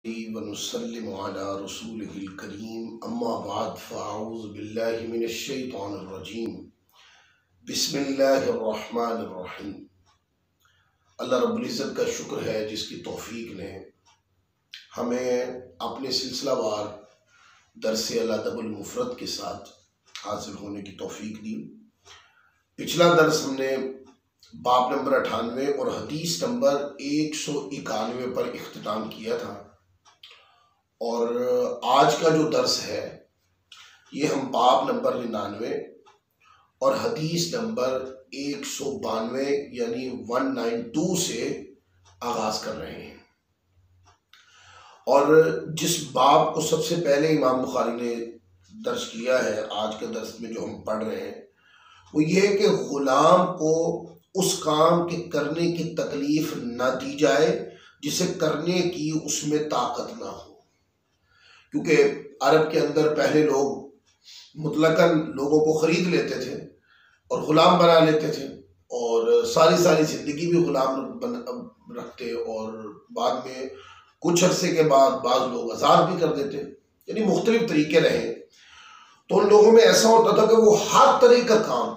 वनुसल्लिमु अला रसूलिहिल करीम अम्मा बाद फ़अऊज़ु बिल्लाहि मिनश शैतानिर रजीम बिस्मिल्लाहिर रहमानिर रहीम। अल्लाह रब्बुल इज़्ज़त का शुक्र है जिसकी तौफीक ने हमें अपने सिलसिलावार दरसे अल-अदबुल मुफ़रद के साथ हासिल होने की तौफीक दी। पिछला दर्स हमने बाब नंबर 98 और हदीस नंबर 191 पर इख्तिताम किया था और आज का जो दर्स है ये हम बाब नंबर 99 और हदीस नंबर 192 यानी 192 से आगाज कर रहे हैं। और जिस बाब को सबसे पहले इमाम बुखारी ने दर्ज किया है आज के दर्स में जो हम पढ़ रहे हैं वो ये है कि गुलाम को उस काम के करने की तकलीफ ना दी जाए जिसे करने की उसमें ताकत ना हो, क्योंकि अरब के अंदर पहले लोग मुतलकन लोगों को ख़रीद लेते थे और ग़ुलाम बना लेते थे और सारी ज़िंदगी भी ग़ुलाम रखते और बाद में कुछ अरसे के बाद बाज़ लोग आज़ाद भी कर देते, यानी मुख्तलिफ तरीके रहे। तो उन लोगों में ऐसा होता था कि वो हर तरह का काम,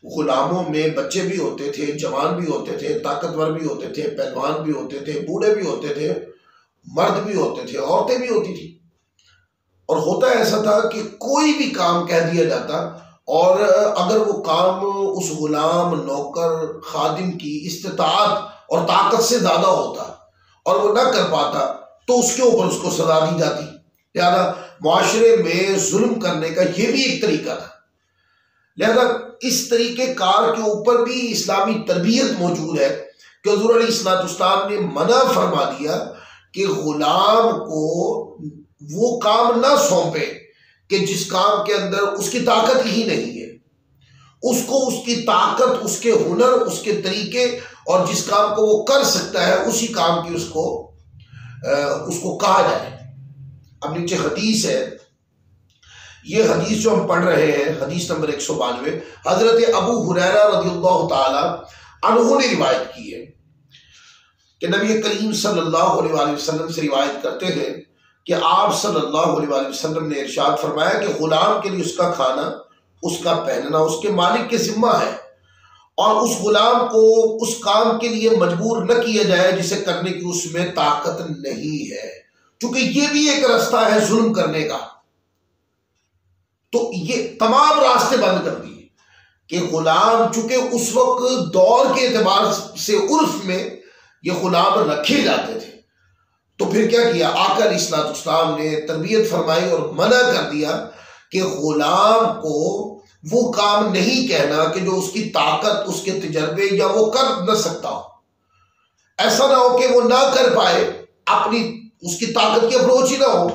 ग़ुलामों में बच्चे भी होते थे, जवान भी होते थे, ताकतवर भी होते थे, पहलवान भी होते थे, बूढ़े भी होते थे, मर्द भी होते थे, औरतें भी होती थी। और होता ऐसा था कि कोई भी काम कह दिया जाता और अगर वो काम उस गुलाम नौकर खादिम की इस्तिताअत और ताकत से ज़्यादा होता और वो ना कर पाता तो उसके ऊपर उसको सजा दी जाती। लिहाजा मुआशरे में जुल्म करने का ये भी एक तरीका था। लिहाजा इस तरीके कार के ऊपर भी इस्लामी तरबियत मौजूद है कि हुज़ूर अलैहिस्सलाम ने मना फरमा दिया कि गुलाम को वो काम ना सौंपे कि जिस काम के अंदर उसकी ताकत ही नहीं है। उसको उसकी ताकत, उसके हुनर, उसके तरीके और जिस काम को वो कर सकता है उसी काम की उसको कहा जाए। अब नीचे हदीस है, ये हदीस जो हम पढ़ रहे हैं हदीस नंबर 192 हजरत अबू हुरैरा रज़ियल्लाहु ताला अन्हु ने रिवायत की है कि नबी करीम सल्लल्लाहु अलैहि वसल्लम से रिवायत करते हैं कि आप सल्लल्लाहु अलैहि वसल्लम ने इरशाद फरमाया कि गुलाम के लिए उसका खाना, उसका पहनना उसके मालिक के जिम्मा है और उस गुलाम को उस काम के लिए मजबूर न किया जाए जिसे करने की उसमें ताकत नहीं है, क्योंकि ये भी एक रास्ता है जुल्म करने का। तो ये तमाम रास्ते बंद कर दिए कि गुलाम, चूंकि उस वक्त दौर के एतबार से उर्फ में ये गुलाम रखे जाते थे, तो फिर क्या किया आका अलैहिस्सलाम ने तरबियत फरमाई और मना कर दिया कि गुलाम को वो काम नहीं कहना कि जो उसकी ताकत, उसके तजर्बे या वो कर न सकता हो। ऐसा ना हो कि वो ना कर पाए, अपनी उसकी ताकत की अप्रोच ही ना हो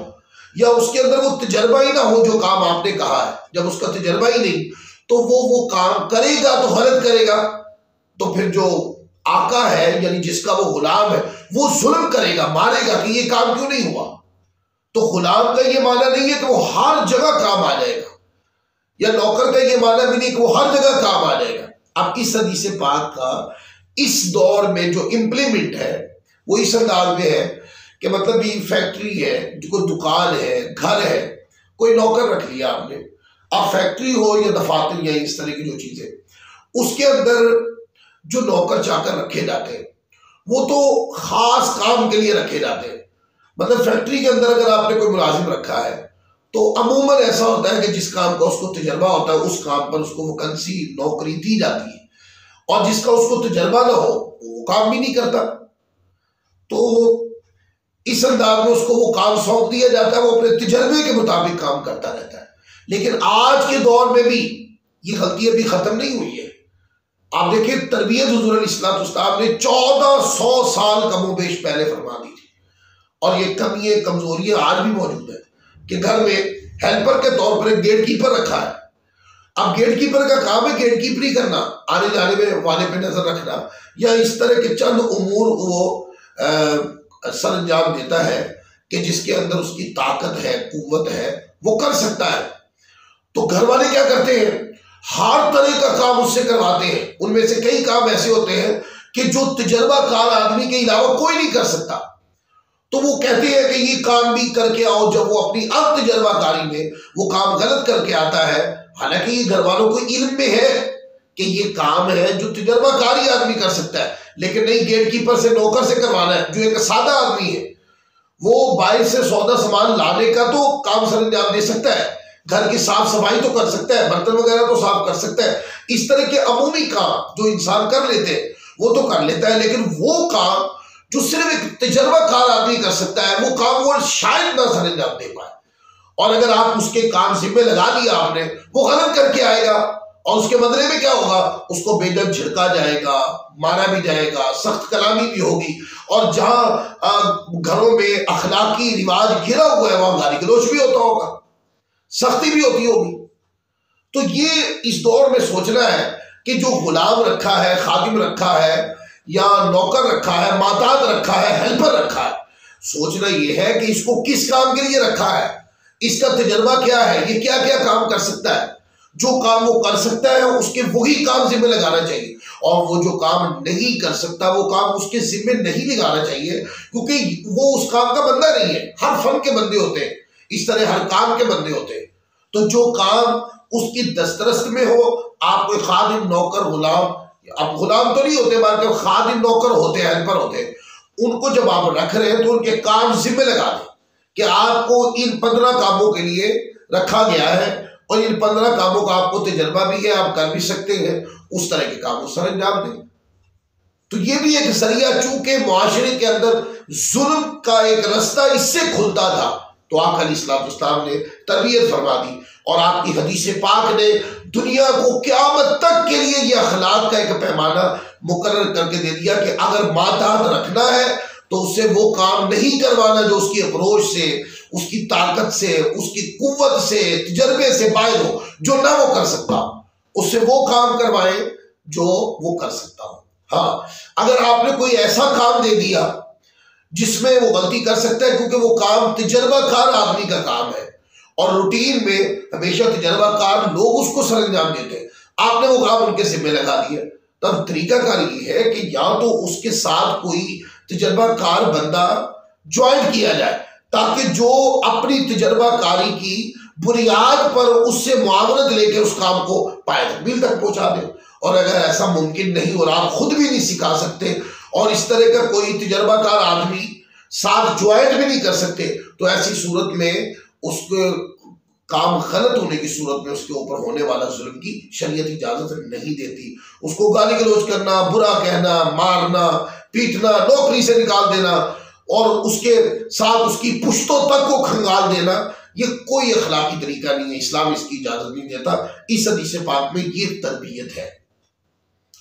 या उसके अंदर वो तजर्बा ही ना हो जो काम आपने कहा है। जब उसका तजर्बा ही नहीं तो वो काम करेगा तो गलत करेगा, तो फिर जो आका है यानी जिसका वो गुलाम है वो जुल्म करेगा, मारेगा कि ये काम क्यों नहीं हुआ। तो गुलाम का ये माना नहीं है कि वो हर जगह काम आ जाएगा, या नौकर का ये माना भी नहीं कि वो हर जगह काम आ जाएगा। अब इस हदीस पाक का इस दौर में जो इम्प्लीमेंट है वो इस अंदाज में है कि मतलब ये फैक्ट्री है, कोई दुकान है, घर है, कोई नौकर रख लिया आपने, अब फैक्ट्री हो या दफातर या इस तरह की जो चीजें, उसके अंदर जो नौकर चाकर रखे जाते हैं वो तो खास काम के लिए रखे जाते हैं। मतलब फैक्ट्री के अंदर अगर आपने कोई मुलाजिम रखा है तो अमूमन ऐसा होता है कि जिस काम का उसको तजर्बा होता है उस काम पर उसको वैकेंसी नौकरी दी जाती है, और जिसका उसको तजर्बा ना हो वो काम भी नहीं करता। तो इस अंदाज में उसको वो काम सौंप दिया जाता है, वो अपने तजर्बे के मुताबिक काम करता रहता है। लेकिन आज के दौर में भी ये गलती अभी खत्म नहीं हुई है। आप देखिए तरबियत हुज़ूर अलैहिस्सलाम ने 1400 साल कमोबेश पहले फरमा दी थी, और ये कमियां कमजोरियां आज भी मौजूद है कि घर में हेल्पर के तौर पर एक गेट कीपर रखा है। अब गेट कीपर का काम है गेट कीपरी करना, आने जाने में वाले पे नजर रखना, या इस तरह के चंद उमूर वो सरंजाम देता है कि जिसके अंदर उसकी ताकत है, कुव्वत है, वो कर सकता है। तो घर वाले क्या करते हैं, हर तरह का काम उससे करवाते हैं। उनमें से कई काम ऐसे होते हैं कि जो तजर्बाकार आदमी के अलावा कोई नहीं कर सकता। तो वो कहते हैं कि ये काम भी करके आओ। जब वो अपनी तजर्बाकारी में वो काम गलत करके आता है, हालांकि ये घर वालों को इल्म में है कि ये काम है जो तजर्बाकारी आदमी कर सकता है, लेकिन नहीं, गेट कीपर से, नौकर से करवाना है जो एक सादा आदमी है। वो बाहर से सौदा सामान लाने का तो काम सर अंजाम दे सकता है, घर की साफ सफाई तो कर सकता है, बर्तन वगैरह तो साफ कर सकता है। इस तरह के अमूमी काम जो इंसान कर लेते हैं वो तो कर लेता है, लेकिन वो काम जो सिर्फ एक तजर्बाकार आदमी कर सकता है, वो काम वो शायद ना सर अंजाम दे पाए। और अगर आप उसके काम जिम्मे लगा दिया आपने, वो गलत करके आएगा और उसके बदले में क्या होगा, उसको बेदब झिड़का जाएगा, मारा भी जाएगा, सख्त कलामी भी होगी, और जहां घरों में अखलाकी रिवाज गिरा हुआ है वहां गाली गलौज भी होता होगा, सख्ती भी होती होगी। तो ये इस दौर में सोचना है कि जो गुलाम रखा है, खादिम रखा है, या नौकर रखा है, माताद रखा है, हेल्पर रखा है, सोचना यह है कि इसको किस काम के लिए रखा है, इसका तजर्बा क्या है, ये क्या क्या काम कर सकता है। जो काम वो कर सकता है उसके वही काम जिम्मे लगाना चाहिए, और वो जो काम नहीं कर सकता वो काम उसके जिम्मे नहीं लगाना चाहिए, क्योंकि वो उस काम का बंदा नहीं है। हर फन के बंदे होते हैं, इस तरह हर काम के बंदे होते हैं। तो जो काम उसकी दस्तरस्त में हो, आप कोई खादिम, नौकर, गुलाम, अब गुलाम तो नहीं होते, बाकी खादिम नौकर होते हैं, हेल्पर होते हैं, उनको जब आप रख रहे हैं तो उनके काम जिम्मे लगा दें कि आपको इन 15 कामों के लिए रखा गया है और इन 15 कामों का आपको तजर्बा भी है, आप कर भी सकते हैं, उस तरह के काम सर अंजाम दें। तो ये भी एक जरिया, चूंकि मुआशरे के अंदर जुल्म का एक रास्ता इससे खुलता था, तो आका अलैहिस्सलाम ने तरबियत फरमा दी, और आपकी हदीस पाक ने दुनिया को क़यामत तक के लिए यह अखलाक का एक पैमाना मुकर्रर करके दे दिया कि अगर माताहत रखना है तो उससे वो काम नहीं करवाना जो उसकी अप्रोच से, उसकी ताकत से, उसकी कुव्वत से, तजर्बे से बाहर हो, जो ना वो कर सकता, उससे वो काम करवाए जो वो कर सकता हो। हाँ, अगर आपने कोई ऐसा काम दे दिया जिसमें वो गलती कर सकता है, क्योंकि वो काम तजर्बाकार आदमी का काम है और रूटीन में हमेशा तजर्बाकार लोग उसको सरंजाम देते हैं, आपने वो काम उनके जिम्मे लगा दिया, तब तरीकाकार ये है कि या तो उसके साथ कोई तजर्बाकार बंदा ज्वाइन किया जाए, ताकि जो अपनी तजर्बाकारी की बुनियाद पर उससे मुआवनत लेके उस काम को पाए तकमील तक पहुंचा दे। और अगर ऐसा मुमकिन नहीं और आप खुद भी नहीं सिखा सकते और इस तरह का कोई तजर्बाकार आदमी साथ ज्वाइन भी नहीं कर सकते, तो ऐसी सूरत में उसके काम गलत होने की सूरत में उसके ऊपर होने वाला जुल्म की शरीयत इजाजत नहीं देती। उसको गाली गलौज करना, बुरा कहना, मारना, पीटना, नौकरी से निकाल देना और उसके साथ उसकी पुश्तों तक को खंगाल देना, ये कोई अखलाकी तरीका नहीं है, इस्लाम इसकी इजाजत नहीं देता। इस हदीस पाक में ये तरबियत है।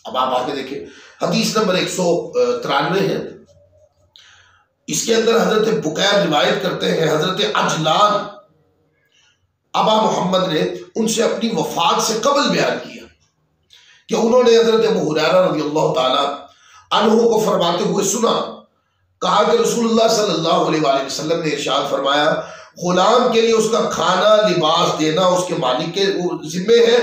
अब आप आगे देखें, हदीस नंबर 193 है, इसके अंदर हजरत बुकैर रिवायत करते हैं, हजरत अजलान अबा मोहम्मद ने उनसे अपनी वफात से कबल बयान किया कि उन्होंने हजरत अबू हुरैरा रज़ियल्लाहु ताला अन्हु को फरमाते हुए सुना, कहा कि रसूलुल्लाह सल्लल्लाहु अलैहि वसल्लम ने इरशाद फरमाया, गुलाम के लिए उसका खाना, लिबास देना उसके मालिक के जिम्मे है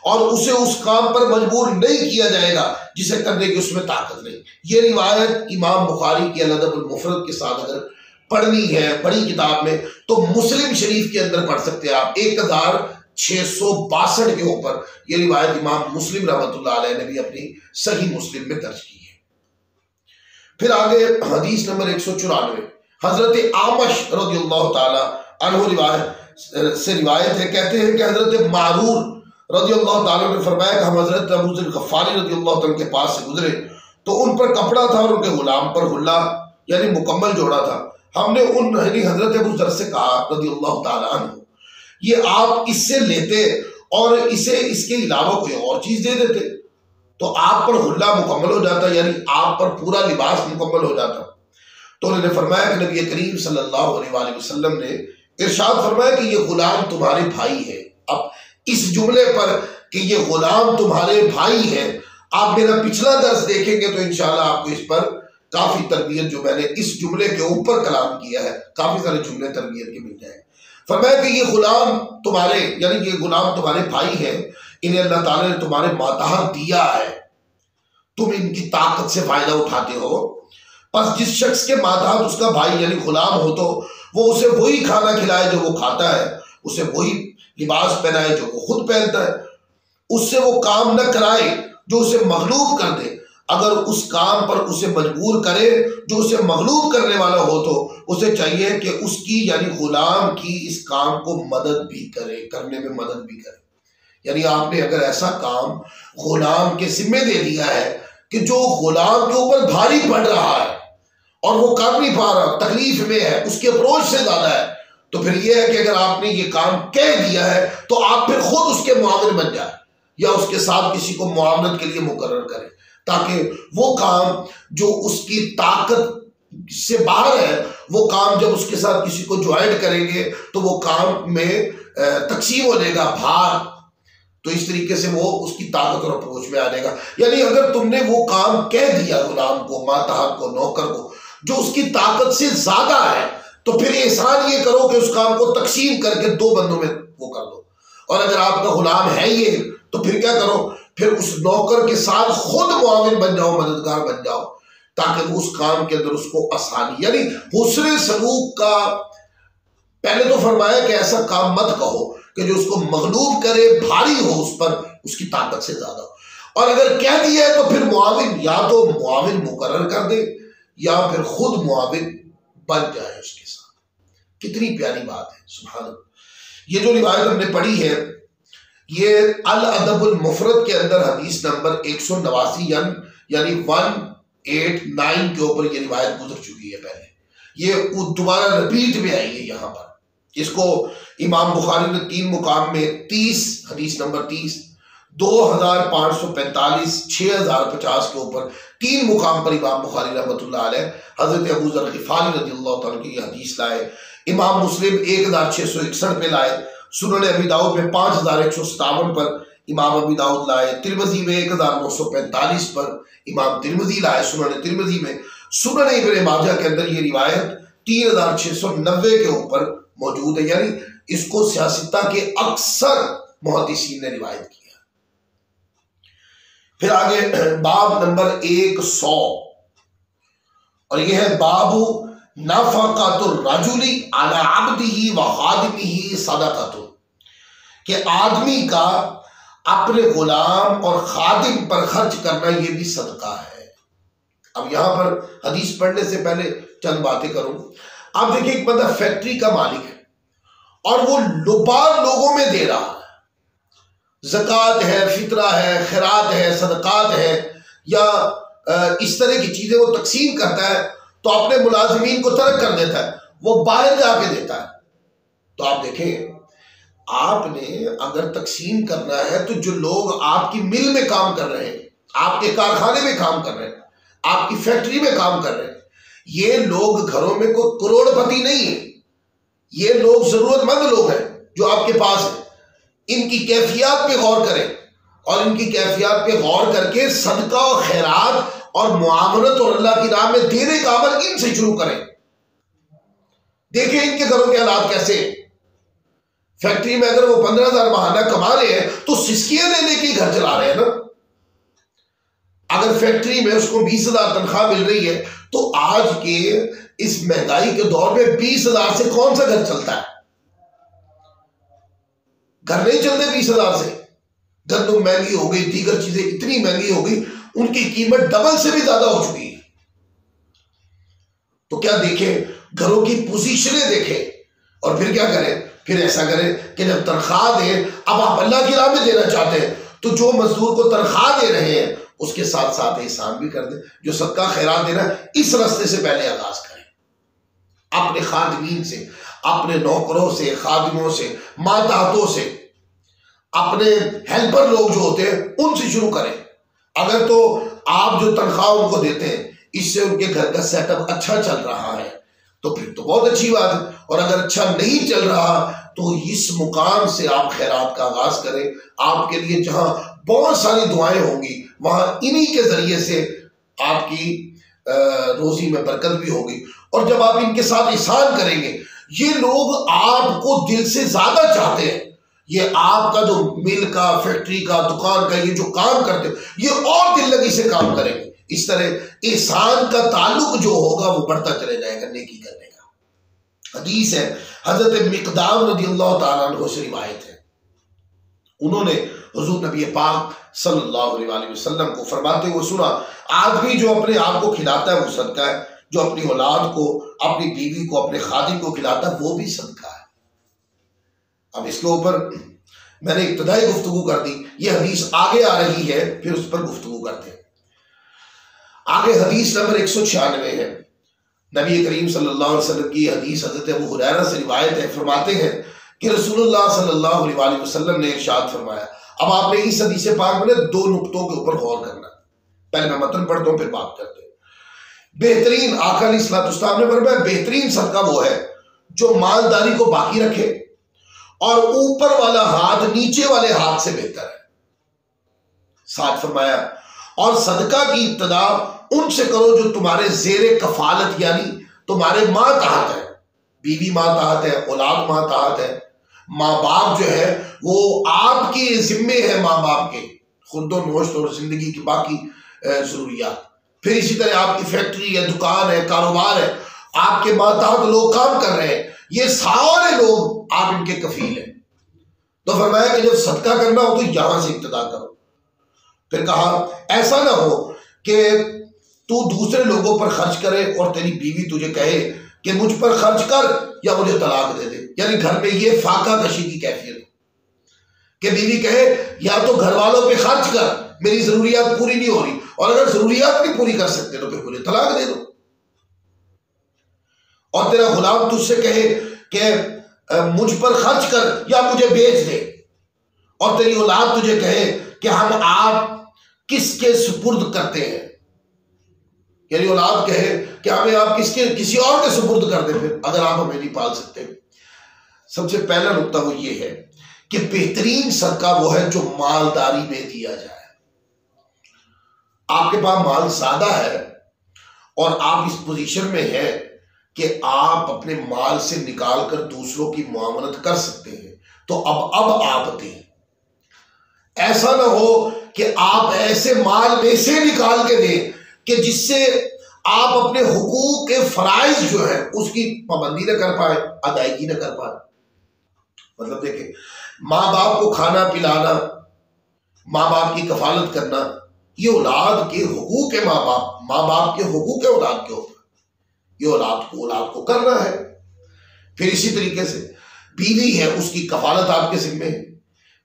और उसे उस काम पर मजबूर नहीं किया जाएगा जिसे करने की उसमें ताकत नहीं। ये रिवायत इमाम बुखारी की अल-अदब अल-मुफ़रद के साथ अगर पढ़नी है बड़ी किताब में तो मुस्लिम शरीफ के अंदर पढ़ सकते हैं आप, 1662 के ऊपर ये रिवायत इमाम मुस्लिम रहमतुल्लाह अलैह ने भी अपनी सही मुस्लिम में दर्ज की है। फिर आगे हदीस नंबर 194, हजरत आमश रज़ियल्लाहु ताला अन्हु रिवायत है, कहते हैं कि हजरत मारूर रज़ियल्लाहु ताला ने फरमाया कि हम हजरत अबू ज़र गफ़ारी रज़ियल्लाहु ताला के पास से गुजरे तो उन पर कपड़ा था और उनके गुलाम पर हुल्ला यानी मुकम्मल जोड़ा था। हमने उन हजरत अबू ज़र से कहा रज़ियल्लाहु ताला अन्हु, ये आप इससे लेते और इसे इसके अलावा कोई और चीज दे देते तो आप पर हुल्ला मुकम्मल हो जाता, यानी आप पर पूरा लिबास मुकम्मल हो जाता। तो उन्होंने फरमाया कि नबी करीम सल्लल्लाहु अलैहि वसल्लम ने इरशाद फरमाया कि ये गुलाम तुम्हारे भाई है। अब इस जुमले पर कि ये गुलाम तुम्हारे भाई है, आप मेरा पिछला दर्स देखेंगे तो इंशाल्लाह आपको इस पर काफी तरबियत जो मैंने इस जुमले के ऊपर कलाम किया है, काफी सारे जुमले तरबियत के मिल जाए। फरमाया कि ये गुलाम तुम्हारे यानी ये गुलाम तुम्हारे भाई हैं, इन्हें अल्लाह ताला ने तुम्हारे माताहत दिया है, तुम इनकी ताकत से फायदा उठाते हो, बस जिस शख्स के मातहत उसका भाई यानी गुलाम हो तो वो उसे वही खाना खिलाए जो वो खाता है, उसे वही लिबास पहनाए जो वो खुद पहनता है, उससे वो काम न कराए जो उसे मगलूब कर दे। अगर उस काम पर उसे मजबूर करे जो उसे मगलूब करने वाला हो तो उसे चाहिए कि उसकी यानी गुलाम की इस काम को मदद भी करे, करने में मदद भी करे। यानी आपने अगर ऐसा काम गुलाम के जिम्मे दे दिया है कि जो गुलाम के ऊपर भारी पड़ रहा है और वो कर नहीं पा रहा, तकलीफ में है, उसके अप्रोच से ज्यादा है, तो फिर यह है कि अगर आपने ये काम कह दिया है तो आप फिर खुद उसके मुआविन बन जाए या उसके साथ किसी को मुआवनत के लिए मुकर्रर करें, ताकि वो काम जो उसकी ताकत से बाहर है वो काम जब उसके साथ किसी को ज्वाइन करेंगे तो वो काम में तकसीम हो जाएगा भार, तो इस तरीके से वो उसकी ताकत और अप्रोच में आ जाएगा। यानी अगर तुमने वो काम कह दिया गुलाम को, मातहत को, नौकर को जो उसकी ताकत से ज्यादा है, तो फिर एहसान ये करो कि उस काम को तकसीम करके 2 बंदों में वो कर दो। और अगर आपका गुलाम है ये तो फिर क्या करो, फिर उस नौकर के साथ खुद मुआविन बन जाओ, मददगार बन जाओ, ताकि उस काम के अंदर उसको आसानी, यानी हुस्न सलूक का पहले तो फरमाया कि ऐसा काम मत कहो कि जो उसको मगलूब करे, भारी हो उस पर, उसकी ताकत से ज्यादा हो। और अगर कह दिया है तो फिर मुआविन या तो मुआविन मुकर्रर कर दे या फिर खुद मुआविन बन जाए उसके साथ। कितनी प्यारी बात है, सुभान अल्लाह। ये जो रिवायत हमने पढ़ी है ये अल अदबुल मुफरद के अंदर हदीस नंबर 189 यानी 189 के ऊपर ये रिवायत गुजर चुकी है पहले, ये दोबारा रिपीट में आई है यहाँ पर। इसको इमाम बुखारी ने 3 मुकाम में 30 हदीस नंबर 30, 2545, 6050 के ऊपर 3 मुकाम पर इमाम बुखारी रहमतुल्लाह अलैह हजरत अबू ज़र ग़िफ़ारी रज़ियल्लाहु तआला की हदीस लाए। इमाम मुस्लिम 1661 पे लाए, सुनन अबी दाऊद में 5157 पर इमाम अबी दाऊद लाए, तिरमिज़ी में 1945 पर इमाम तिरमिज़ी लाए सुनन तिरमिज़ी में, सुनन इब्न माजा के अंदर ये रिवायत 3690 के ऊपर मौजूद है। यानी इसको सियासता के अक्सर मुहद्दिसीन ने रिवायत किया। फिर आगे बाब नंबर 100 और यह है बाबू नफ़क़तुर रजुली अला अब्दिही व खादिमिही सदक़तुन, कि आदमी का अपने गुलाम और खादिम पर खर्च करना यह भी सदका है। अब यहां पर हदीस पढ़ने से पहले चंद बातें करूं। आप देखिए, एक बंदा फैक्ट्री का मालिक है और वो लुबार लोगों में दे रहा है, ज़कात है, फितरा है, खैरात है, सदकात है या इस तरह की चीजें वो तकसीम करता है, तो अपने मुलाजिमीन को तर्क कर देता है, वो बाहर जाके देता है। तो आप देखें, आपने अगर तकसीम करना है तो जो लोग आपकी मिल में काम कर रहे हैं, आपके कारखाने में काम कर रहे हैं, आपकी फैक्ट्री में काम कर रहे हैं, ये लोग घरों में कोई करोड़पति नहीं है, ये लोग जरूरतमंद लोग हैं जो आपके पास है। इनकी कैफियत पे गौर करें और इनकी कैफियत पे गौर करके सदका और खैरात और मुआवनत और अल्लाह की राह में देने का अमल इनसे शुरू करें। देखें इनके घरों के हालात कैसे। फैक्ट्री में अगर वो 15,000 महीना कमा रहे हैं तो सिस्कियां ले लेके घर चला रहे हैं ना। अगर फैक्ट्री में उसको 20,000 तनख्वाह मिल रही है तो आज के इस महंगाई के दौर में 20,000 से कौन सा घर चलता है? घर नहीं चलते 20,000 से। गंदम महंगी हो गई, दीगर चीजें इतनी महंगी हो गई, उनकी कीमत डबल से भी ज्यादा हो चुकी है। तो क्या देखें, घरों की पोजीशनें देखें और फिर क्या करें, फिर ऐसा करें कि जब तनख्वाह दें, अब आप अल्लाह की राह में देना चाहते हैं तो जो मजदूर को तनख्वाह दे रहे हैं उसके साथ साथ एहसान भी कर दें। जो सदका खैरात देना इस रास्ते से पहले आगाज करें, अपने खादिमीन से, अपने नौकरों से, खादिमों से, मातहतों से, अपने हेल्पर लोग जो होते हैं उनसे शुरू करें। अगर तो आप जो तनख्वाह उनको देते हैं इससे उनके घर का सेटअप अच्छा चल रहा है तो फिर तो बहुत अच्छी बात है, और अगर अच्छा नहीं चल रहा तो इस मुकाम से आप खैरात का आगाज करें। आपके लिए जहां बहुत सारी दुआएं होंगी वहां इन्हीं के जरिए से आपकी रोजी में बरकत भी होगी। और जब आप इनके साथ एहसान करेंगे, ये लोग आपको दिल से ज्यादा चाहते हैं। ये आपका जो मिल का, फैक्ट्री का, दुकान का ये जो काम करते हैं ये और दिल लगी से काम करेंगे, इस तरह एहसान का ताल्लुक जो होगा वो बढ़ता चले जाएगा नेकी करने का। हदीस है, हजरत मिकदाम रज़ियल्लाहु ताला अन्हु से रिवायत है, उन्होंने हुजूर नबी पाक सल्लल्लाहु अलैहि वसल्लम को फरमाते हुए सुना, आदमी जो अपने आप को खिलाता है वो सदका है, जो अपनी औलाद को, अपनी बीवी को, अपने खादिम को खिलाता है वो भी सदका है। अब इसके ऊपर मैंने इब्तिदाई गुफ्तगू कर दी, ये हदीस आगे आ रही है, फिर उस पर गुफ्तगू करते हैं। आगे हदीस नंबर 196 है, नबी करीम सल्लल्लाहु अलैहि वसल्लम की हदीस हजरत अबू हुरैरा से रिवायत है, फरमाते हैं कि रसूलुल्लाह सल्लल्लाहु अलैहि वसल्लम ने इरशाद फरमाया। अब आपने इस हदीस पाक में दो नुक्तों के ऊपर गौर करना, पहले मैं मतन पढ़ता हूं फिर बात करते हैं। बेहतरीन आका अलैहिस्सलाम ने फरमाया, बेहतरीन सदका वो है जो मालदारी को बाकी रखे और ऊपर वाला हाथ नीचे वाले हाथ से बेहतर है। साथ फरमाया, और सदका की इब्तिदा उनसे करो जो तुम्हारे जेरे कफालत, यानी तुम्हारे मातहत है, बीवी मातहत है, औलाद मातहत है, माँ बाप जो है वो आपके जिम्मे है, माँ बाप के खुर्दो नोश्त और जिंदगी की बाकी जरूरियात। फिर इसी तरह आपकी फैक्ट्री है, दुकान है, कारोबार है, आपके मातहत लोग काम कर रहे हैं, ये सारे लोग आप इनके कफील हैं। तो फरमाया कि जब सदका करना हो तो यहां से इब्तिदा करो। फिर कहा ऐसा ना हो कि तू दूसरे लोगों पर खर्च करे और तेरी बीवी तुझे कहे कि मुझ पर खर्च कर या मुझे तलाक दे दे, यानी घर में ये फाका कशी की कैफियत कि बीवी कहे या तो घर वालों पे खर्च कर, मेरी जरूरियात पूरी नहीं हो रही, और अगर जरूरियात नहीं पूरी कर सकते तो फिर मुझे तलाक दे दो। और तेरा गुलाम तुझसे कहे कि मुझ पर खर्च कर या मुझे बेच दे, और तेरी औलाद तुझे कहे कि हम आप किसके सुपुर्द करते हैं, यानी औलाद कहे कि हमें आप किसी और के सुपुर्द कर दे फिर अगर आप हमें नहीं पाल सकते। सबसे पहला नुकता वो ये है कि बेहतरीन सदका वो है जो मालदारी में दिया जाए। आपके पास माल ज्यादा है और आप इस पोजीशन में हैं कि आप अपने माल से निकाल कर दूसरों की मुआमलत कर सकते हैं, तो अब आप दें। ऐसा ना हो कि आप ऐसे माल में से निकाल के दें कि जिससे आप अपने हुकूक के फराइज जो है उसकी पाबंदी न कर पाए, अदायगी न कर पाए। मतलब देखिए, माँ बाप को खाना पिलाना, माँ बाप की कफालत करना, ये औलाद के हुकूक है, माँ बाप के हुकूक है औलाद के ऊपर, ये औलाद को करना है। फिर इसी तरीके से बीवी है, उसकी कफालत आपके जिम्मे है,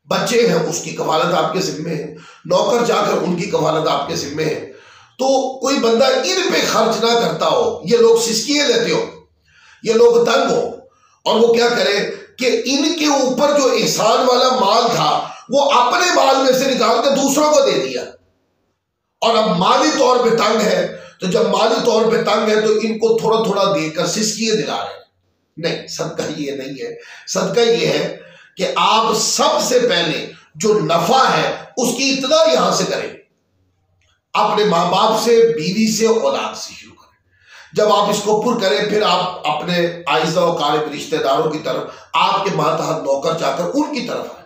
बच्चे हैं उसकी कफालत आपके जिम्मे है, नौकर जाकर उनकी कफालत आपके जिम्मे है। तो कोई बंदा इन पे खर्च ना करता हो, ये लोग सिस्किए लेते हो, ये लोग तंग हो, और वो क्या करे कि इनके ऊपर जो एहसान वाला माल था वो अपने माल में से निकाल के दूसरों को दे दिया, और अब माली तौर पे तंग है, तो जब माली तौर पे तंग है तो इनको थोड़ा थोड़ा देकर सिस्किए दिला रहे हैं। नहीं, सदका ये नहीं है। सदका ये है कि आप सबसे पहले जो नफा है उसकी इत्तला यहां से करें, अपने माँ बाप से, बीवी से, औलाद से शुरू करें। जब आप इसको पुर करें फिर आप अपने आइज़ा और क़रीब रिश्तेदारों की तरफ, आपके मातहत नौकर चाकर उनकी तरफ आए,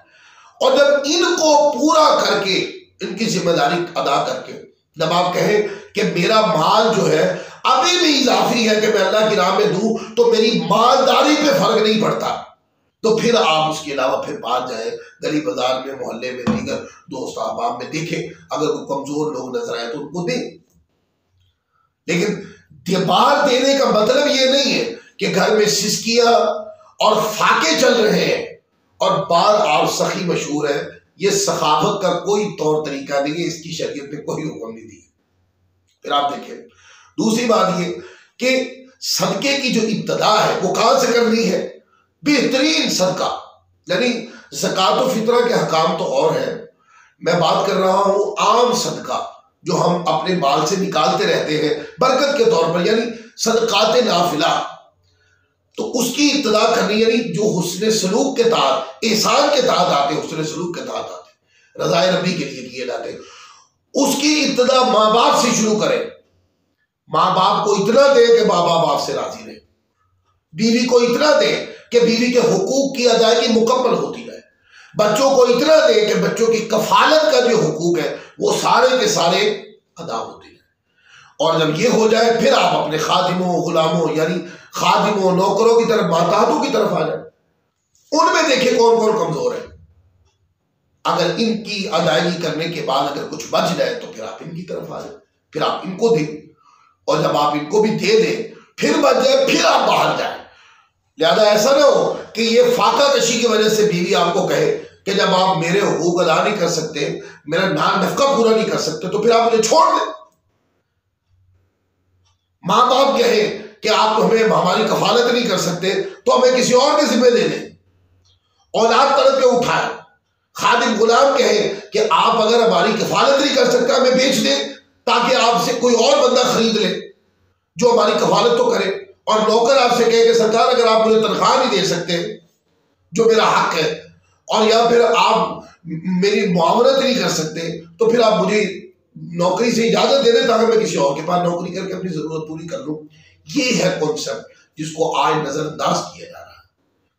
और जब इनको पूरा करके, इनकी जिम्मेदारी अदा करके, जब आप कहें कि मेरा माल जो है अभी भी इजाफी है कि मैं अल्लाह की राह में दूं, तो मेरी मालदारी पे फर्क नहीं पड़ता, तो फिर आप उसके अलावा फिर बाहर जाए, गली बाजार में, मोहल्ले में, दीगर दोस्त अहबाब में देखें, अगर कोई कमजोर लोग नजर आए तो उनको दें। लेकिन बाहर देने का मतलब ये नहीं है कि घर में सिस्कियां और फाके चल रहे हैं और बार और सखी मशहूर है। ये सखावत का कोई तौर तरीका नहीं है, इसकी शरीयत में कोई हुक्म नहीं दिया। फिर आप देखें, दूसरी बात ये कि सदके की जो इब्तिदा है वो कहां से करनी है? बेहतरीन सदका, यानी ज़कात व फितरा के हकाम तो और है, मैं बात कर रहा हूं आम सदका जो हम अपने माल से निकालते रहते हैं बरकत के तौर पर, यानी सदकात नाफिला, तो उसकी इब्तिदा करनी, यानी जो हुस्न सलूक के तहत, एहसान के तहत आते, हुस्न सलूक के तहत आते, रज़ाए रब्बी के लिए किए जाते, उसकी इब्तिदा माँ बाप से शुरू करें। माँ बाप को इतना दे कि माँ बाप आपसे राजी रहे, बीवी को इतना दे कि बीवी के हुकूक की अदायगी मुकम्मल होती रहे, बच्चों को इतना दे कि बच्चों की कफालत का जो हुकूक है वो सारे के सारे अदा होते रहे। और जब ये हो जाए फिर आप अपने खादिमों, गुलामों यानी खादिमों, नौकरों की तरफ, माताहतों की तरफ आ जाए। उनमें देखिए कौन कौन कमजोर है। अगर इनकी अदायगी करने के बाद अगर कुछ बच जाए तो फिर आप इनकी तरफ आ जाए, फिर आप इनको दें, और जब आप इनको भी दे दें फिर बच जाए फिर आप बाहर जाए। लिहाजा ऐसा ना हो कि ये फाका कशी की वजह से बीवी आपको कहे कि जब आप मेरे हुकूक अदा नहीं कर सकते, मेरा नाम नफका पूरा नहीं कर सकते, तो फिर आप मुझे छोड़ दें। माँ बाप कहे कि आप हमें हमारी कफालत नहीं कर सकते तो हमें किसी और के जिम्मे दे दें। औलाद तड़प के उठाए, खादिम गुलाम कहे कि आप अगर हमारी कफालत नहीं कर सकते हमें बेच दें ताकि आपसे कोई और बंदा खरीद ले जो हमारी कफालत तो करे। और नौकर आपसे कहे कि सरकार अगर आप मुझे तनख्वाह नहीं दे सकते जो मेरा हक है, और या फिर आप मेरी मुआवनत नहीं कर सकते, तो फिर आप मुझे नौकरी से इजाजत दे दें ताकि मैं किसी और के पास नौकरी करके अपनी जरूरत पूरी कर लूं। ये है कॉन्सेप्ट जिसको आज नजरअंदाज किया जा रहा है।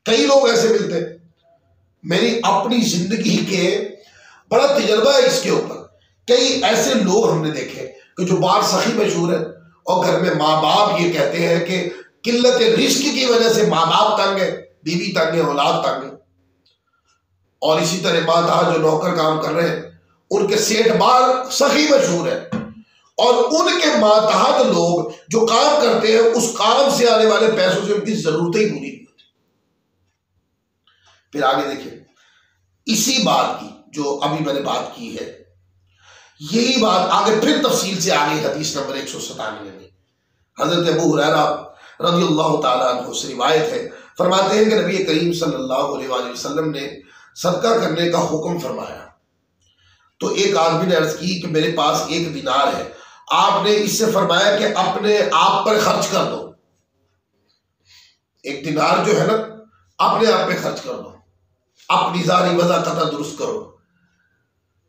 कई लोग ऐसे मिलते हैं, मेरी अपनी जिंदगी के बड़ा तजर्बा है इसके ऊपर। कई ऐसे लोग हमने देखे कि जो बार सखी मशहूर है और घर में माँ बाप ये कहते हैं कि किल्लत रिस्क की वजह से माँ बाप तंग है, बीवी तंग है, औलाद तंग है। और इसी तरह माता जो नौकर काम कर रहे हैं उनके सेठ बार सखी मशहूर है, और उनके मातहत लोग जो काम करते हैं उस काम से आने वाले पैसों से उनकी जरूरतें ही पूरी नहीं होती। फिर आगे देखिए, इसी बात की जो अभी मैंने बात की है, यही बात आगे फिर तफसील से आगे हदीस नंबर 197 में हजरत अबू हुरैरा रज़ियल्लाहु ताला अन्हु से रिवायत है, फरमाते हैं कि नबी करीम सल्लल्लाहु अलैहि वसल्लम ने सदका करने का हुक्म फरमाया। तो एक आदमी ने अर्ज की कि मेरे पास 1 दिनार है। आपने इससे फरमाया कि अपने आप पर खर्च कर दो। 1 दिनार जो है ना, अपने आप पे खर्च कर दो, अपनी जारी वज़ाकत दुरुस्त करो,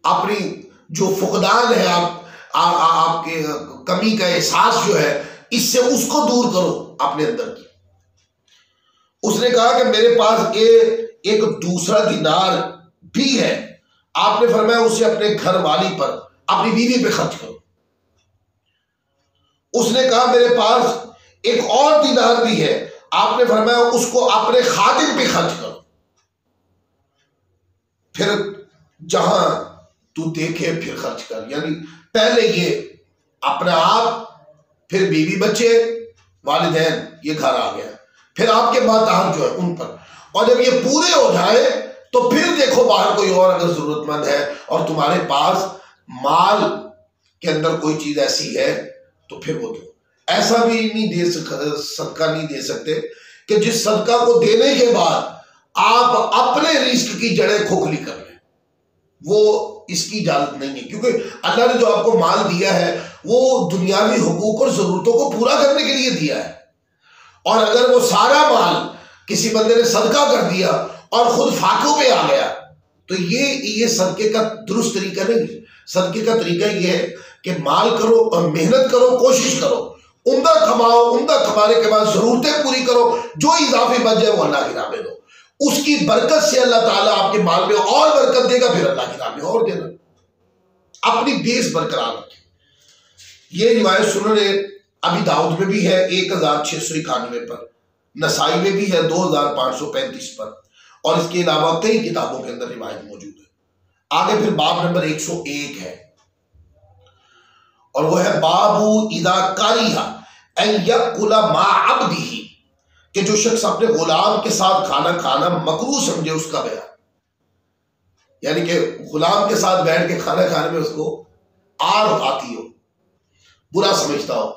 अपनी जो फुकदान है आपके कमी का एहसास जो है इससे उसको दूर करो अपने अंदर की। उसने कहा कि मेरे पास एक दूसरा दिनार भी है। आपने फरमाया उसे अपने घर वाली पर, अपनी बीवी पे खर्च करो। उसने कहा मेरे पास एक और दिनार भी है। आपने फरमाया उसको अपने खादिम पे खर्च करो। फिर जहां तू देखे फिर खर्च कर, यानी पहले ये अपना आप, फिर बीवी बच्चे, वालिदैन, ये घर आ गया, फिर आपके मातहत जो है उन पर, और जब ये पूरे हो जाए तो फिर देखो बाहर कोई और अगर जरूरतमंद है और तुम्हारे पास माल के अंदर कोई चीज ऐसी है तो फिर वो दो। ऐसा भी नहीं दे सदका नहीं दे सकते कि जिस सदका को देने के बाद आप अपने रिस्क की जड़ें खोखली कर लें, वो इसकी इजाजत नहीं है। क्योंकि अल्लाह ने जो आपको माल दिया है वो दुनियावी हुकूक और जरूरतों को पूरा करने के लिए दिया है, और अगर वो सारा माल किसी बंदे ने सदका कर दिया और खुद फाकों पे आ गया तो ये सदके का दुरुस्त तरीका नहीं है। सदके का तरीका ये है कि माल करो और मेहनत करो, कोशिश करो, उम्दा कमाओ, उम्दा कमाने के बाद जरूरतें पूरी करो, जो इजाफे बच जाए वो अल्लाह की राह में दो। उसकी बरकत से अल्लाह ताला आपके माल में और बरकत देगा, फिर अल्लाह की राह में और देना, अपनी बेस बरकरार रखें। ये रिवायत सुनने अभी दाऊद में भी है 1691 पर, नसाई में भी है 2535 पर, और इसके अलावा कई किताबों के अंदर रिवायत मौजूद है। आगे फिर बाब नंबर 101 है, और वह है बाबू इदा कारिहा एन यकुला मा अब्दिही, कि जो शख्स अपने गुलाम के साथ खाना खाना मकरूह समझे उसका बयान, यानी कि गुलाम के साथ बैठ के खाना खाने में उसको आर आती हो, बुरा समझता हो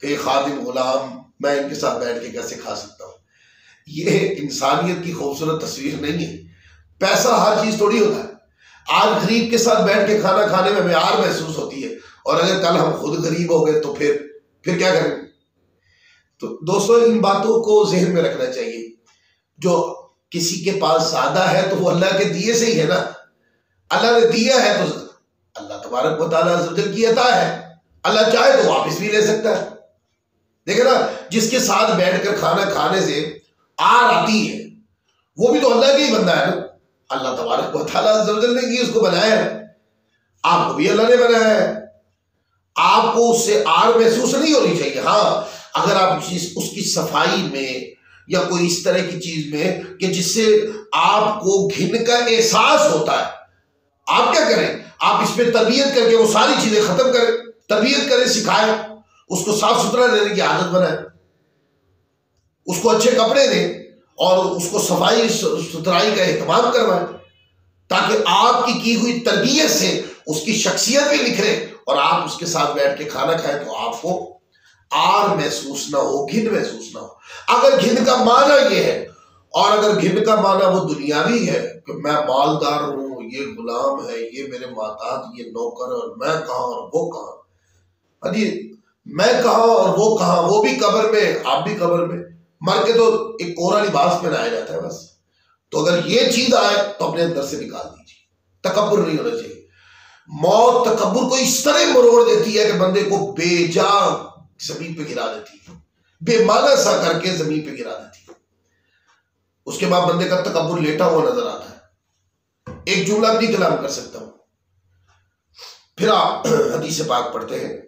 कि खादिम गुलाम मैं इनके साथ बैठ के कैसे खा सकता हूं। ये इंसानियत की खूबसूरत तस्वीर नहीं है। पैसा हर चीज थोड़ी होता है। आज गरीब के साथ बैठ के खाना खाने में हमें आर महसूस होती है, और अगर कल हम खुद गरीब हो गए तो फिर क्या करेंगे। तो दोस्तों इन बातों को जहन में रखना चाहिए। जो किसी के पास ज्यादा है तो वो अल्लाह के दिए से ही है ना। अल्लाह ने दिया है तो अल्लाह तबारक व तआला अज़्ज़ की अता है, अल्लाह चाहे तो वापस भी ले सकता है। देखे ना, जिसके साथ बैठकर खाना खाने से आर आती है वो भी तो अल्लाह का ही बंदा है ना। अल्लाह तबारक व तआला अज़्ज़ ने ही उसको बनाया है, आपको भी अल्लाह ने बनाया है। आपको उससे आड़ महसूस नहीं होनी चाहिए। हाँ, अगर आप उसकी सफाई में या कोई इस तरह की चीज में कि जिससे आपको घिन का एहसास होता है, आप क्या करें, आप इस पे तरबियत करके वो सारी चीजें खत्म करें, तरबियत करें, सिखाएं, उसको साफ सुथरा रहने की आदत बनाएं, उसको अच्छे कपड़े दें और उसको सफाई सुथराई का एहतमाम करवाएं, ताकि आपकी की हुई तरबियत से उसकी शख्सियत भी निखरे और आप उसके साथ बैठ के खाना खाएं तो आपको आर महसूस ना हो, घिन महसूस ना हो। अगर घिन का माना ये है, और अगर घिन का माना वो दुनियावी है कि मैं मालदार हूं, ये गुलाम है, ये मेरे माताहत, ये नौकर, और मैं कहां और वो कहां, अजी मैं कहां और वो कहां, वो भी कब्र में, आप भी कब्र में, मर के तो एक कोरा लिबास पहनाया जाता है बस। तो अगर ये चीज आए तो अपने अंदर से निकाल दीजिए, तकब्बुर नहीं होना चाहिए। मौत तकब्बुर को इस तरह मरोड़ देती है कि बंदे को बेजा जमीन पे गिरा देती है, बेमाना सा करके जमीन पे गिरा देती है। उसके बाद बंदे का तकब्बुर लेटा हुआ नजर आता है, एक जुमला भी कलाम कर सकता हूं। फिर आप हदीस पाक पढ़ते हैं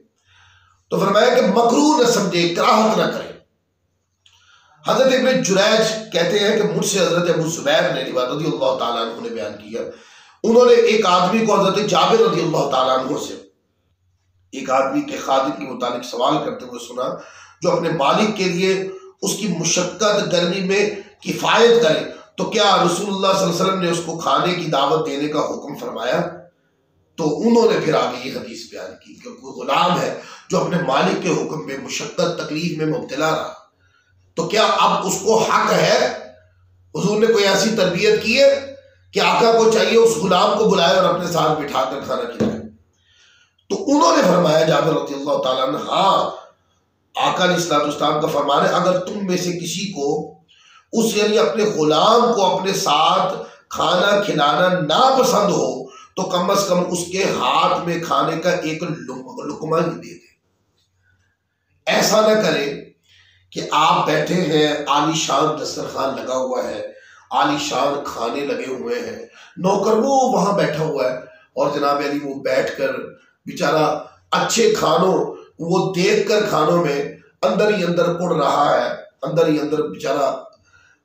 तो फरमाया कि मकरूह न समझे, कराहत न करे। हजरत इब्न जुरैज कहते हैं कि मुझसे हजरत अबू जुबैर ने रिवायत रज़ियल्लाहु ताला अन्हु ने बयान किया, उन्होंने एक आदमी को हजरत जाबिर रज़ियल्लाहु ताला अन्हु से एक आदमी के खादिम के मुतालिक सवाल करते हुए सुना जो अपने मालिक के लिए उसकी मुशक्कत गर्मी में किफायत करे, तो क्या रसूलुल्लाह सल्लल्लाहु अलैहि वसल्लम ने उसको खाने की दावत देने का हुक्म फरमाया? तो उन्होंने फिर आगे ये हदीस बयान की कि कोई गुलाम है जो अपने मालिक के हुक्म में मुशक्कत तकलीफ में मुब्तला रहा, तो क्या अब उसको हक है, हुजूर ने कोई ऐसी तरबियत की है कि आका को चाहिए उस गुलाम को बुलाए और अपने साथ बिठा कर खाना खिलाए? तो उन्होंने फरमाया, जाबिर रज़ियल्लाहु ताला अन्हु, हाँ, आका अलैहिस्सलाम का फरमान है, अगर तुम में से किसी को उस यानी अपने गुलाम को अपने साथ खाना खिलाना ना पसंद हो तो कम से कम उसके हाथ में खाने का एक लुकमा ही दे दे। ऐसा ना करे कि आप बैठे हैं, आलीशान दस्तरखान लगा हुआ है, आलीशान खाने लगे हुए हैं, नौकर वो वहां बैठा हुआ है और जनाब अली वो बैठकर बेचारा अच्छे खानों वो देखकर खानों में अंदर ही अंदर पुड़ रहा है, अंदर ही अंदर बेचारा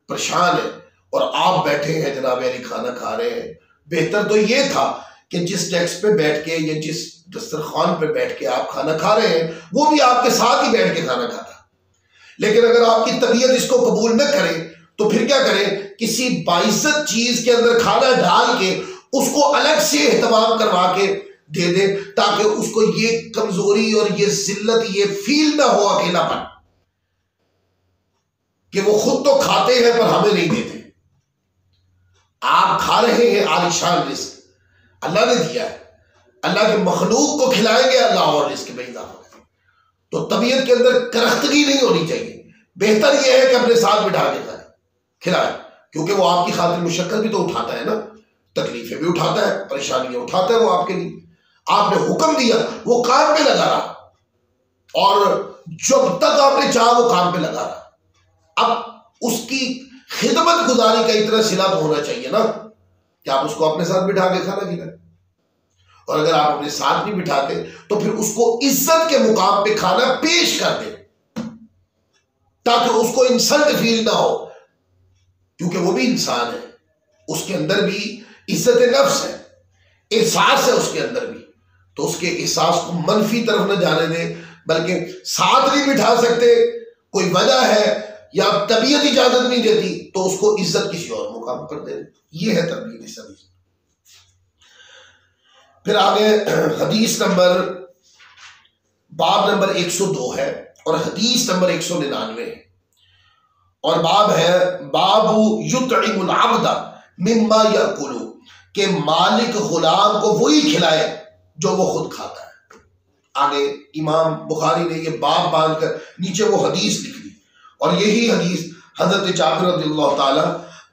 परेशान है, और आप बैठे हैं जनाब अली खाना खा रहे हैं। बेहतर तो ये था कि जिस डेस्क पे बैठ के या जिस दस्तरखान पे बैठ के आप खाना खा रहे हैं वो भी आपके साथ ही बैठ के खाना खाता। लेकिन अगर आपकी तबीयत इसको कबूल न करे तो फिर क्या करें, किसी बाइज्जत चीज के अंदर खाना डाल के उसको अलग से एहतमाम करवा के दे दे, ताकि उसको ये कमजोरी और ये जिल्लत ये फील ना हो, अकेलापन, कि वो खुद तो खाते हैं पर हमें नहीं देते। आप खा रहे हैं आलिशान रिस्क, अल्लाह ने दिया है, अल्लाह के मखलूक को खिलाएंगे अल्लाह और रिस्क में इजाफा करें। तो तबीयत के अंदर करख्तगी नहीं होनी चाहिए। बेहतर यह है कि अपने साथ बिठा के खाए खिलाए, क्योंकि वो आपकी खातिर मुशक्कत भी तो उठाता है ना, तकलीफें भी उठाता है, परेशानियां उठाता है वो आपके लिए। आपने हुक्म दिया, वो काम पे लगा रहा, और जब तक आपने चाहा वो काम पे लगा रहा। अब उसकी खिदमत गुजारी का इतना सिला तो होना चाहिए ना कि आप उसको अपने साथ बिठा के खाना खिलाए। और अगर आप अपने साथ नहीं बिठाते तो फिर उसको इज्जत के मुकाम पे खाना पेश कर दे, ताकि उसको इंसल्ट फील ना हो, क्योंकि वो भी इंसान है, उसके अंदर भी इज्जत नफ्स है, एहसास है उसके अंदर भी। तो उसके एहसास को मनफी तरफ न जाने दें, बल्कि साथ नहीं बिठा सकते, कोई वजह है या तबीयत इजाजत नहीं देती, तो उसको इज्जत किसी और मुकाम पर दे। ये है तरबियत इस हदीस। फिर आगे हदीस नंबर बाब नंबर 102 है और हदीस नंबर 199 है, और बाब है बाबू युतइमुल अब्द मिम्मा याकुलु, के मालिक गुलाम को वही खिलाए जो वो खुद खाता है। आगे इमाम बुखारी ने ये बाब बांधकर नीचे वो हदीस लिख दी, और यही हदीस हजरत जाबिर रज़ियल्लाहु ताला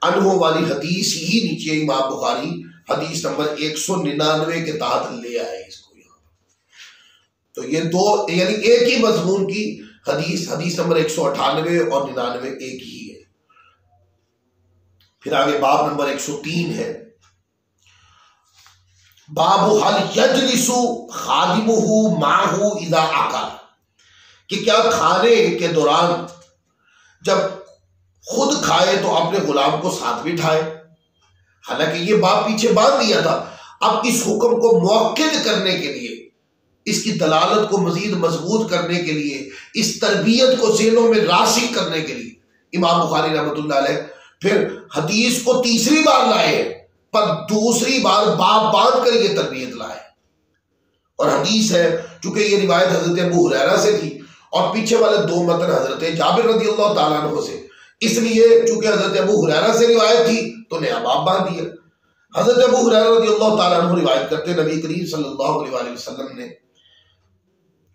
अन्हु वाली हदीस ही नीचे इमाम बुखारी हदीस नंबर 199 के तहत ले आए इसको यहाँ। तो ये दो यानी एक ही मजमून की हदीस, हदीस नंबर 198 और 99 एक ही है। फिर आगे बाब नंबर 103 है, बाबू हल यजलिसु खादिमुहु माहु इदा आकल, कि क्या खाने के दौरान जब खुद खाए तो अपने गुलाम को साथ बिठाए। हालांकि ये बात पीछे बांध दिया था, अब इस हुक्म को मुअक्किद करने के लिए, इसकी दलालत को मजीद मजबूत करने के लिए, इस तरबियत को ज़हनों में रासिख करने के लिए इमाम बुखारी रहमतुल्लाह अलैह फिर हदीस को तीसरी बार लाए, पर दूसरी बार बाप बांध कर ये तरबियत लाए। और हदीस है, चूंकि ये रिवायत हजरत अबू हुरैरा से थी और पीछे वाले दो मतन हजरत जाबिर रज़ियल्लाहु ताला अन्हु से, इसलिए चूंकि हजरत अबू हुरैरा से रिवायत थी तो नया बाप बांध दिया। हजरत अबू हुरैरा रज़ियल्लाहु ताला अन्हु रिवायत करते, नबी करीम सल्लल्लाहु अलैहि वसल्लम ने,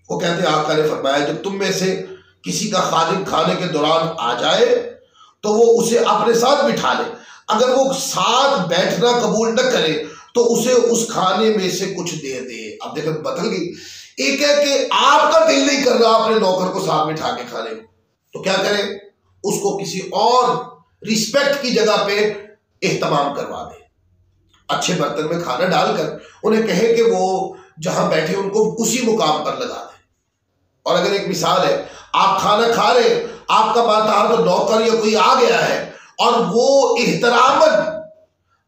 वो कहते आका ने फरमाया, जब तुम में से किसी का खादिम खाने के दौरान आ जाए तो वो उसे अपने साथ बिठा ले। अगर वो साथ बैठना कबूल न करे तो उसे उस खाने में से कुछ दे दे। अब देखो बदल गई, एक है कि आपका दिल नहीं कर रहा अपने नौकर को साथ बिठा के खाने में, तो क्या करें, उसको किसी और रिस्पेक्ट की जगह पे एहतमाम करवा दे, अच्छे बर्तन में खाना डालकर उन्हें कहे कि वो जहां बैठे उनको उसी मुकाम पर लगा दे। और अगर एक मिसाल है, आप खाना खा रहे, आपका बात तो नौकर या कोई आ गया है और वो एहतरामन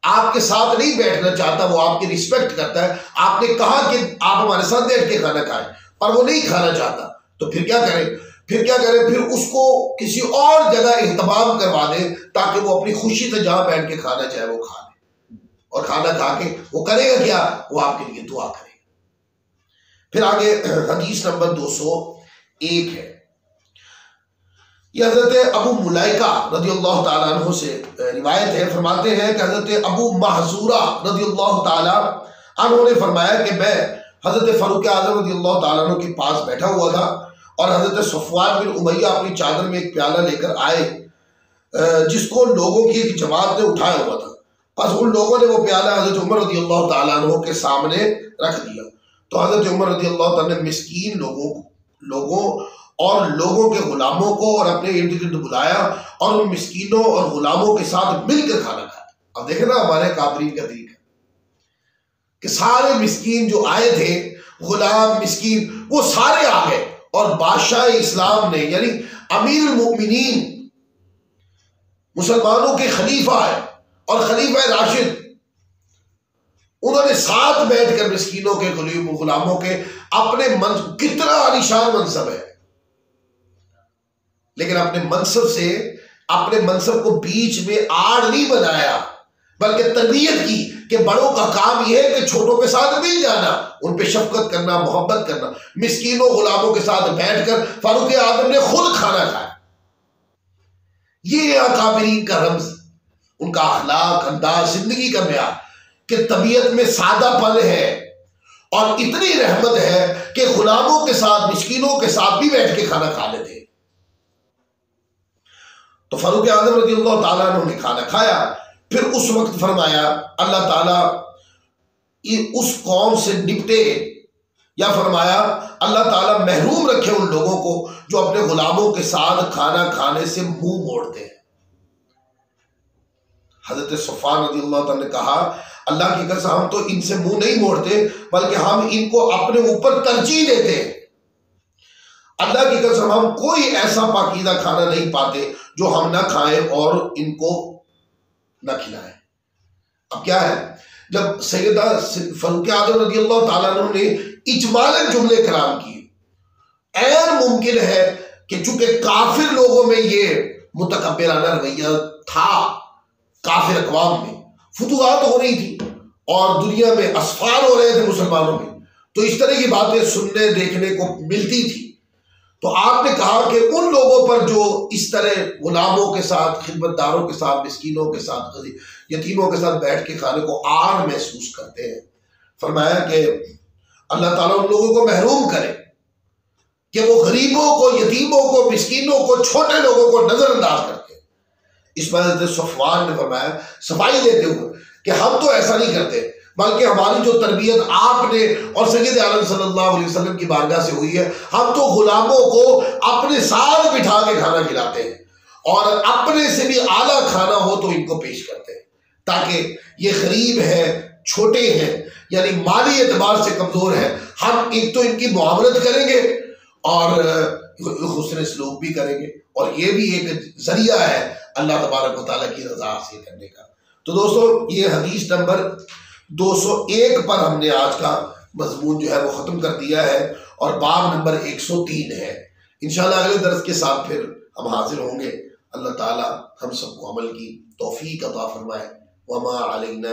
आपके साथ नहीं बैठना चाहता, वो आपकी रिस्पेक्ट करता है, आपने कहा कि आप हमारे साथ बैठ के खाना खाएं, पर वो नहीं खाना चाहता, तो फिर क्या करें, फिर उसको किसी और जगह एहतमाम करवा दें ताकि वो अपनी खुशी से जहां बैठ के खाना चाहे वो खा ले। और खाना खा के वो करेगा क्या, वो आपके लिए दुआ करेगा। फिर आगे हदीस नंबर 201 है, यह हजरत अबू मुलाइका रज़ियल्लाहु ताला अन्हु से रिवायत है। फरमाते हैं कि हजरत अबू महजूरा रज़ियल्लाहु ताला अन्हु ने फरमाया कि मैं हजरत फारूक आज़म रज़ियल्लाहु ताला अन्हु के पास बैठा हुआ था और हजरत सफ़वान बिन उमैया अपनी चादर में एक प्याला लेकर आए जिसको लोगों की एक जमात ने उठाया हुआ था। बस उन लोगों ने वो प्याला हजरत उमर रज़ियल्लाहु ताला अन्हु के सामने रख दिया। तो हजरत उमर रज़ियल्लाहु ताला ने मिस्कीन लोगों और लोगों के गुलामों को और अपने इर्द गिर्द बुलाया और उन मिस्कीनों और गुलामों के साथ मिलकर खाना खाया। अब देखे ना हमारे काबरीन का तरीका कि सारे मिस्कीन जो आए थे, गुलाम मिस्कीन, वो सारे आ गए और बादशाह इस्लाम ने यानी अमीरुल मोमिनीन मुसलमानों के खलीफा है और खलीफा राशिद, उन्होंने साथ बैठकर मिस्कीनों के गुलामों के अपने कितना आलीशान मनसब है, लेकिन अपने मनसब को बीच में आड़ नहीं बनाया, बल्कि तरबियत की कि बड़ों का काम यह है कि छोटों के साथ मिल जाना, उन पे शफकत करना, मोहब्बत करना। मिस्कीनों गुलामों के साथ बैठकर फारूक आजम ने खुद खाना खाया। ये अकाबरीन का रम्ज, उनका अखलाक, अंदाज, जिंदगी का म्यार कि तबीयत में सादापन है और इतनी रहमत है कि गुलामों के साथ, मिस्कीनों के साथ भी बैठ के खाना खा लेते। तो फारूक आज़म रज़ियल्लाहु ताला अन्हु ने खाना खाया। फिर उस वक्त फरमाया अल्लाह ताला उस कौम से निपटे, या फरमाया अल्लाह ताला महरूम रखे उन लोगों को जो अपने गुलामों के साथ खाना खाने से मुंह मोड़ते हैं। हजरत सफ़वान रज़ियल्लाहु ताला ने कहा, अल्लाह की कसम हम तो इनसे मुंह नहीं मोड़ते, बल्कि हम इनको अपने ऊपर तरजीह देते हैं। अल्लाह की कसम हम कोई ऐसा पाकीज़ा खाना नहीं पाते जो हम ना खाएं और इनको ना खिलाएं। अब क्या है, जब सैयदा फारूक आज़म रज़ियल्लाहु ताला अन्हु ने इजमालन जुमले कलाम किए, ऐन मुमकिन है कि चूंकि काफिर लोगों में ये मुतकब्बिराना रवैया था, काफिर अक़वाम में फुतूहात हो रही थी और दुनिया में असफार हो रहे थे मुसलमानों में, तो इस तरह की बातें सुनने देखने को मिलती थी। तो आपने कहा कि उन लोगों पर जो इस तरह गुलामों के साथ, खिदमतदारों के साथ, मिस्कीनों के साथ, यतीमों के साथ बैठ के खाने को आर महसूस करते हैं, फरमाया कि अल्लाह ताला उन लोगों को महरूम करे कि वो गरीबों को, यतीमों को, मिस्कीनों को, छोटे लोगों को नजरअंदाज करके। इस पर हज़रत सफ़वान ने फरमाया सफाई देते हुए कि हम तो ऐसा नहीं करते, बल्कि हमारी जो तरबियत आपने और सय्यद आलम सल्लल्लाहु अलैहि वसल्लम की बारगाह से हुई है, हम तो गुलामों को अपने साथ बिठा के खाना खिलाते हैं और अपने से भी आला खाना हो तो इनको पेश करते हैं, ताकि ये गरीब है, छोटे हैं, यानी माली एतबार से कमजोर है, हम एक तो इनकी मुआमलत करेंगे और हुस्न सलूक भी करेंगे, और ये भी एक जरिया है अल्लाह तबारक व तआला की रजा हासिल करने का। तो दोस्तों, ये हदीस नंबर 201 पर हमने आज का मजमून जो है वो ख़त्म कर दिया है, और बाब नंबर 103 है। इंशाअल्लाह अगले दर्स के साथ फिर हम हाजिर होंगे। अल्लाह ताला हम सबको अमल की तौफीक अता फरमाए। वमा अलैना